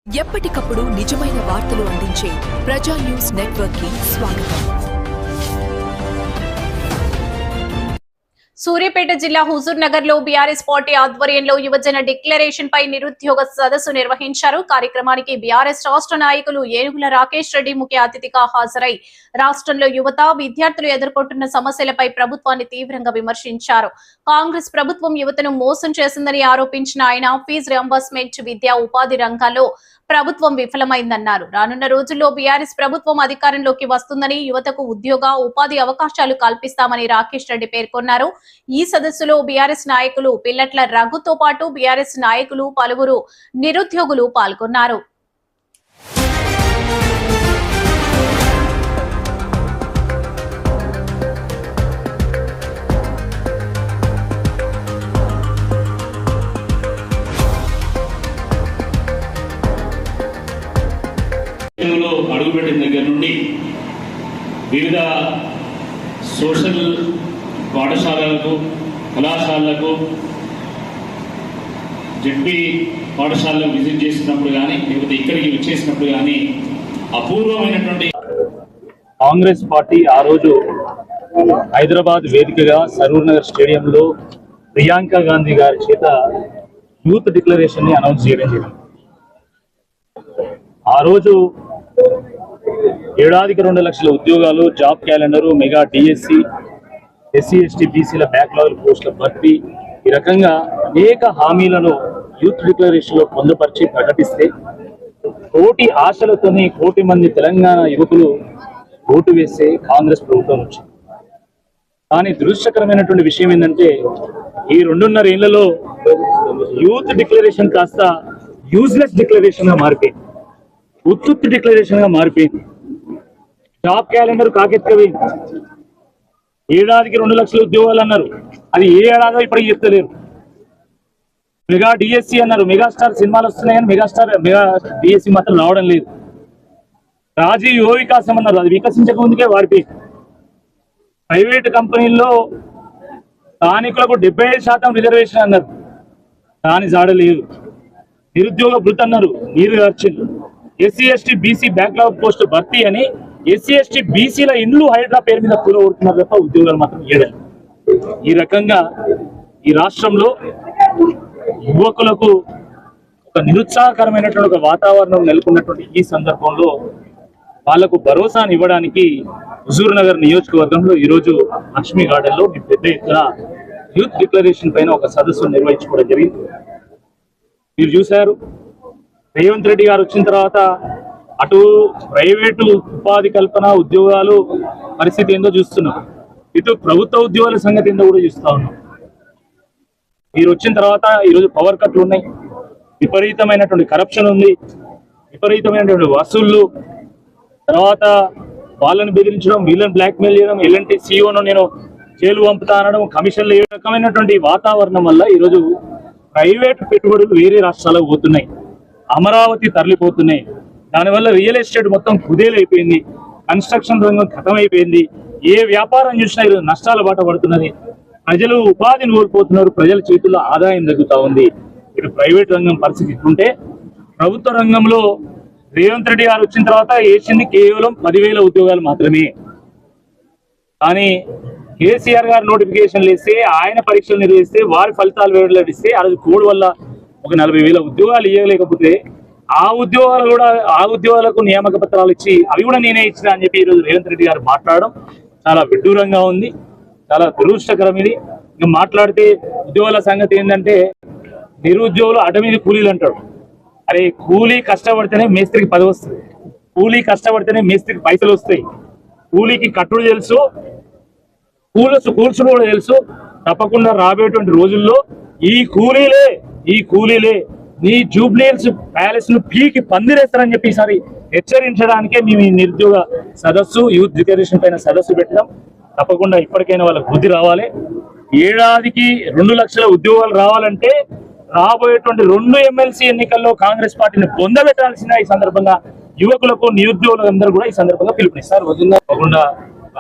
ఎప్పటికప్పుడు నిజమైన వార్తలు అందించే ప్రజా న్యూస్ నెట్వర్క్ కి స్వాగతం. సూర్యాపేట జిల్లా హుజూర్ నగర్ లో బీఆర్ఎస్ పార్టీ ఆధ్వర్యంలో యువజన డిక్లరేషన్ పై నిరుద్యోగ సదస్సు నిర్వహించారు. కార్యక్రమానికి బీఆర్ఎస్ రాష్ట్ర నాయకులు ఏనుగుల రాకేష్ రెడ్డి ముఖ్య అతిథిగా హాజరై రాష్ట్రంలో యువత విద్యార్థులు ఎదుర్కొంటున్న సమస్యలపై ప్రభుత్వాన్ని తీవ్రంగా విమర్శించారు. కాంగ్రెస్ ప్రభుత్వం యువతను మోసం చేసిందని ఆరోపించిన ఆయన ఫీజు రియంబర్స్మెంట్, విద్యా ఉపాధి రంగాల్లో ప్రభుత్వం విఫలమైందన్నారు. రానున్న రోజుల్లో బీఆర్ఎస్ ప్రభుత్వం అధికారంలోకి వస్తుందని, యువతకు ఉద్యోగ ఉపాధి అవకాశాలు కల్పిస్తామని రాకేష్ రెడ్డి పేర్కొన్నారు. ఈ సదస్సులో బీఆర్ఎస్ నాయకులు పిల్లట్ల రఘుతో పాటు బీఆర్ఎస్ నాయకులు పలువురు నిరుద్యోగులు పాల్గొన్నారు. అడుగుపెట్టిన దగ్గర నుండి వివిధ సోషల్ పాఠశాలలకు, కళాశాలలకు, జడ్పీ పాఠశాలకు విజిట్ చేసినప్పుడు కానీ లేకపోతే ఇక్కడికి వచ్చేసినప్పుడు కానీ అపూర్వమైనటువంటి కాంగ్రెస్ పార్టీ ఆ రోజు హైదరాబాద్ వేదికగా సరూర్ నగర్ స్టేడియంలో ప్రియాంక గాంధీ గారి చేత యూత్ డిక్లరేషన్ ని అనౌన్స్ చేయడం జరిగింది. ఆ రోజు ఏడాదికి 2 లక్షల ఉద్యోగాలు, job calendar, mega DSC, SC ST బీసీల బ్యాక్లాగ్ పోస్టుల భర్తీ, ఈ రకంగా అనేక హామీలను యూత్ డిక్లరేషన్ లో పొందుపరిచి ప్రకటిస్తే కోటి ఆశలతోని కోటి మంది తెలంగాణ యువకులు ఓటు వేస్తే కాంగ్రెస్ ప్రభుత్వం వచ్చింది. కానీ దురదృష్టకరమైనటువంటి విషయం ఏంటంటే ఈ 2.5 ఏళ్లలో యూత్ డిక్లరేషన్ కాస్త యూజ్లెస్ డిక్లరేషన్ గా మారిపోయింది, ఉత్తుత్తి డిక్లరేషన్ గా మారిపోయింది. జాబ్ క్యాలెండర్ కాకెత్తుకపోయింది. ఏడాదికి 2 లక్షల ఉద్యోగాలు అన్నారు, అది ఏ ఏడాదో ఇప్పటికి చెప్తలేరు. మెగా డిఎస్సి అన్నారు, మెగాస్టార్ సినిమాలు వస్తున్నాయి కానీ మెగా డిఎస్సి మాత్రం రావడం లేదు. రాజీవ్ యువ వికాసం అన్నారు, అది వికసించక ముందుకే వాడిపోయింది. ప్రైవేట్ కంపెనీల్లో స్థానికులకు 75% రిజర్వేషన్ అన్నారు, దాని జాడలేదు. నిరుద్యోగ భృతి అన్నారు, నీరు గార్చింది. SC ST BC backlog post భర్తీ అని ఎస్సీ ఎస్టీ బీసీల ఇండ్లు హైడ్రా పేరు మీద కూలగొడుతున్నారు తప్ప ఉద్యోగాలు మాత్రం ఏడాలి. ఈ రకంగా ఈ రాష్ట్రంలో యువకులకు ఒక నిరుత్సాహకరమైనటువంటి ఒక వాతావరణం నెలకొన్నటువంటి ఈ సందర్భంలో వాళ్లకు భరోసాను ఇవ్వడానికి హుజూర్ నగర్ నియోజకవర్గంలో ఈరోజు లక్ష్మీ గార్డెన్ లో పెద్ద ఎత్తున యూత్ డిక్లరేషన్ పైన ఒక సదస్సు నిర్వహించుకోవడం జరిగింది. మీరు చూశారు, రేవంత్ రెడ్డి గారు వచ్చిన తర్వాత అటు ప్రైవేటు ఉపాధి కల్పన, ఉద్యోగాలు పరిస్థితి ఏందో చూస్తున్నాం, ఇటు ప్రభుత్వ ఉద్యోగాల సంగతి ఏందో కూడా చూస్తా ఉన్నాం. మీరు వచ్చిన తర్వాత ఈరోజు పవర్ కట్లు ఉన్నాయి, విపరీతమైనటువంటి కరప్షన్ ఉంది, విపరీతమైనటువంటి వసూళ్లు, తర్వాత వాళ్ళని బెదిరించడం, వీళ్ళని బ్లాక్మెయిల్ చేయడం, ఎల్ఎన్టీ సీఈఓను నేను జైలు పంపుతా అనడం, కమిషన్లు ఏ రకమైనటువంటి వాతావరణం వల్ల ఈరోజు ప్రైవేటు పెట్టుబడులు వేరే రాష్ట్రాలకు పోతున్నాయి, అమరావతి తరలిపోతున్నాయి. దానివల్ల రియల్ ఎస్టేట్ మొత్తం కుదేలైపోయింది, కన్స్ట్రక్షన్ రంగం ఖతమైపోయింది. ఏ వ్యాపారం చూసినా ఈరోజు నష్టాల బాట పడుతున్నది. ప్రజలు ఉపాధిని కోల్పోతున్నారు, ప్రజల చేతుల్లో ఆదాయం తగ్గుతా ఉంది. ఇటు ప్రైవేట్ రంగం పరిస్థితి ఇట్లుంటే ప్రభుత్వ రంగంలో రేవంత్ రెడ్డి గారు వచ్చిన తర్వాత వేసింది కేవలం 10,000 ఉద్యోగాలు మాత్రమే. కానీ కేసీఆర్ గారు నోటిఫికేషన్లు ఇస్తే, ఆయన పరీక్షలు నిర్వహిస్తే, వారి ఫలితాలు వెల్లడిస్తే ఆ రోజు కోడ్ వల్ల ఒక 40,000 ఉద్యోగాలు ఇవ్వలేకపోతే ఆ ఉద్యోగాలకు నియామక పత్రాలు ఇచ్చి అవి కూడా నేనే ఇచ్చిన అని చెప్పి ఈరోజు రేవంత్ రెడ్డి గారు మాట్లాడడం చాలా విడ్డూరంగా ఉంది, చాలా దురదృష్టకరం. ఇది ఇంకా మాట్లాడితే ఉద్యోగాల సంగతి ఏంటంటే నిరుద్యోగులు అటమీది కూలీలు అంటాడు. అరే, కూలీ కష్టపడితేనే మేస్త్రికి 10 వస్తుంది, కూలీ కష్టపడితేనే మేస్త్రికి పైసలు వస్తాయి, కూలీకి కట్టుడు తెలుసు, కూల్చుడు కూడా తెలుసు. తప్పకుండా రాబోయేటువంటి రోజుల్లో ఈ కూలీలే నీ జూబ్లీహిల్స్ ప్యాలెస్ ను పీకి పందిరేస్తారని చెప్పి ఈసారి హెచ్చరించడానికే మేము ఈ నిరుద్యోగ సదస్సు, యూత్ డిక్లరేషన్ పైన సదస్సు పెట్టినాం. తప్పకుండా ఇప్పటికైనా వాళ్ళకి బుద్ధి రావాలి. ఏడాదికి 2 లక్షల ఉద్యోగాలు రావాలంటే రాబోయేటువంటి 2 ఎమ్మెల్సీ ఎన్నికల్లో కాంగ్రెస్ పార్టీని పొందబెట్టాల్సిన ఈ సందర్భంగా యువకులకు, నిరుద్యోగులందరూ కూడా ఈ సందర్భంగా పిలుపునిస్తారు. తప్పకుండా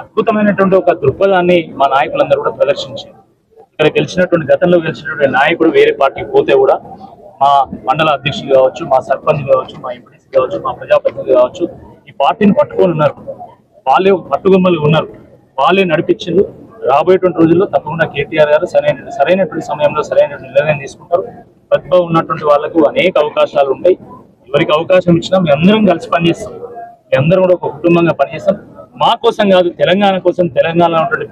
అద్భుతమైనటువంటి ఒక దృక్పథాన్ని మా నాయకులందరూ కూడా ప్రదర్శించారు. ఇక్కడ గెలిచినటువంటి గతంలో గెలిచినటువంటి నాయకుడు వేరే పార్టీకి పోతే కూడా మా మండల అధ్యక్షులు కావచ్చు, మా సర్పంచ్ కావచ్చు, మా ఎంపీటీసీ కావచ్చు, మా ప్రజాప్రతినిధులు కావచ్చు, ఈ పార్టీని పట్టుకొని ఉన్నారు. వాళ్ళే పట్టుగొమ్మలు ఉన్నారు, వాళ్ళే నడిపించారు. రాబోయేటువంటి రోజుల్లో తప్పకుండా కేటీఆర్ గారు సరైనటువంటి సమయంలో సరైనటువంటి నిర్ణయం తీసుకుంటారు. ప్రతిభ ఉన్నటువంటి వాళ్ళకు అనేక అవకాశాలు ఉంటాయి. ఎవరికి అవకాశం ఇచ్చినా మేము అందరం కలిసి పనిచేస్తాం. మేమందరం కూడా ఒక కుటుంబంగా పనిచేస్తాం. మా కోసం కాదు, తెలంగాణ కోసం, తెలంగాణలో ఉన్నటువంటి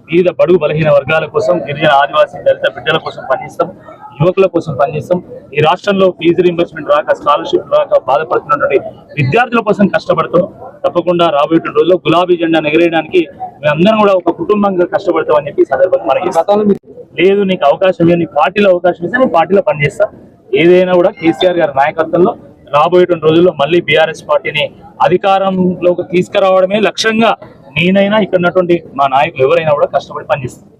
పేద బడుగు బలహీన వర్గాల కోసం, గిరిజన ఆదివాసీ దళిత బిడ్డల కోసం పనిచేస్తాం, యువకుల కోసం పనిచేస్తాం. ఈ రాష్ట్రంలో ఫీజు రీంబర్స్మెంట్ రాక, స్కాలర్షిప్ రాక బాధపడుతున్నటువంటి విద్యార్థుల కోసం కష్టపడతాం. తప్పకుండా రాబోయే రోజుల్లో గులాబీ జెండా ఎగరేయడానికి మేమందరం కూడా ఒక కుటుంబంగా కష్టపడతాం అని చెప్పి సందర్భంగా మనకి లేదు. నీకు అవకాశం నీ పార్టీలో అవకాశం ఇస్తే నీ పార్టీలో పనిచేస్తా. ఏదైనా కూడా కేసీఆర్ గారి నాయకత్వంలో రాబోయే రోజుల్లో మళ్ళీ బీఆర్ఎస్ పార్టీని అధికారంలోకి తీసుకురావడమే లక్ష్యంగా నేనైనా ఇక్కడ ఉన్నటువంటి మా నాయకులు ఎవరైనా కూడా కష్టపడి పనిచేస్తారు.